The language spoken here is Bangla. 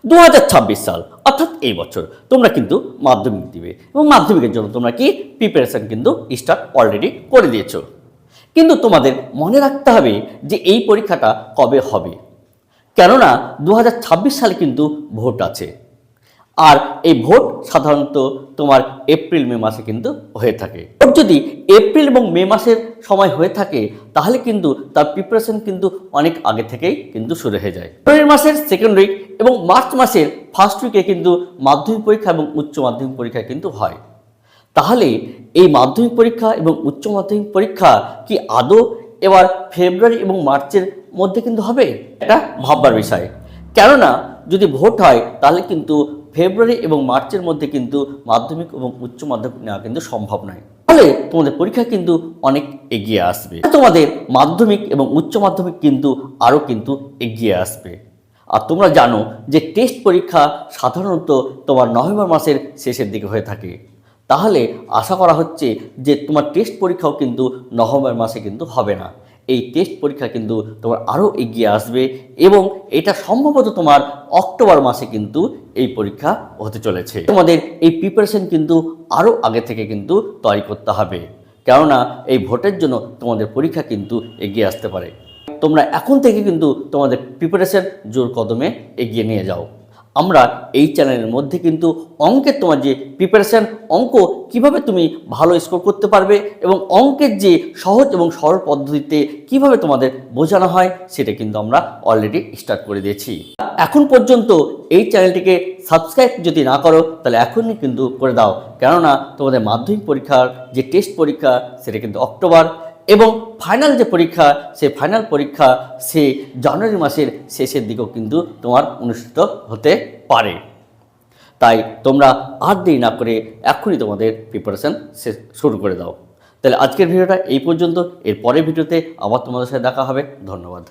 2026 সাল অর্থাৎ এই বছর তোমরা কিন্তু মাধ্যমিক দিবে এবং মাধ্যমিকের জন্য তোমরা কি প্রিপারেশন কিন্তু স্টার্ট অলরেডি করে দিয়েছো। কিন্তু তোমাদের মনে রাখতে হবে যে এই পরীক্ষাটা কবে হবে, কেননা 2026 সালে কিন্তু ভোট আছে। আর এই ভোট সাধারণত তোমার এপ্রিল মে মাসে কিন্তু হয়ে থাকে। ভোট যদি এপ্রিল এবং মে মাসের সময় হয়ে থাকে তাহলে কিন্তু তার প্রিপারেশন কিন্তু অনেক আগে থেকেই কিন্তু শুরু হয়ে যায়। ফেব্রুয়ারি মাসের সেকেন্ড উইক এবং মার্চ মাসের ফার্স্ট উইকে কিন্তু মাধ্যমিক পরীক্ষা এবং উচ্চ মাধ্যমিক পরীক্ষা কিন্তু হয়। তাহলে এই মাধ্যমিক পরীক্ষা এবং উচ্চ মাধ্যমিক পরীক্ষা কি আদৌ এবার ফেব্রুয়ারি এবং মার্চের মধ্যে কিন্তু হবে? এটা ভাববার বিষয়। কেননা যদি ভোট হয় তাহলে কিন্তু ফেব্রুয়ারি এবং মার্চের মধ্যে কিন্তু মাধ্যমিক এবং উচ্চ মাধ্যমিক নেওয়া কিন্তু সম্ভব নয়। তাহলে তোমাদের পরীক্ষা কিন্তু অনেক এগিয়ে আসবে, তোমাদের মাধ্যমিক এবং উচ্চ মাধ্যমিক কিন্তু আরও কিন্তু এগিয়ে আসবে। আর তোমরা জানো যে টেস্ট পরীক্ষা সাধারণত তোমার নভেম্বর মাসের শেষের দিকে হয়ে থাকে। তাহলে আশা করা হচ্ছে যে তোমার টেস্ট পরীক্ষাও কিন্তু নভেম্বর মাসে কিন্তু হবে না। এই টেস্ট পরীক্ষা কিন্তু তোমার আরও এগিয়ে আসবে এবং এটা সম্ভবত তোমার অক্টোবর মাসে কিন্তু এই পরীক্ষা হতে চলেছে। তোমাদের এই প্রিপারেশন কিন্তু আরও আগে থেকে কিন্তু তৈরি করতে হবে, কেননা এই ভোটের জন্য তোমাদের পরীক্ষা কিন্তু এগিয়ে আসতে পারে। তোমরা এখন থেকে কিন্তু তোমাদের প্রিপারেশন জোর কদমে এগিয়ে নিয়ে যাও। আমরা এই চ্যানেলের মধ্যে কিন্তু অঙ্কের তোমার যে প্রিপারেশন, অঙ্ক কিভাবে তুমি ভালো স্কোর করতে পারবে এবং অঙ্কের যে সহজ এবং সরল পদ্ধতিতে কিভাবে তোমাদের বোঝানো হয় সেটা কিন্তু আমরা অলরেডি স্টার্ট করে দিয়েছি। এখন পর্যন্ত এই চ্যানেলটিকে সাবস্ক্রাইব যদি না করো তাহলে এখনই কিন্তু করে দাও, কেননা তোমাদের মাধ্যমিক পরীক্ষার যে টেস্ট পরীক্ষা সেটা কিন্তু অক্টোবর এবং ফাইনাল যে পরীক্ষা সেই ফাইনাল পরীক্ষা সে জানুয়ারি মাসের শেষের দিকেও কিন্তু তোমার অনুষ্ঠিত হতে পারে। তাই তোমরা আর দেরি না করে এখনই তোমাদের প্রিপারেশন শুরু করে দাও। তাহলে আজকের ভিডিওটা এই পর্যন্ত, এর পরের ভিডিওতে আবার তোমাদের সাথে দেখা হবে। ধন্যবাদ।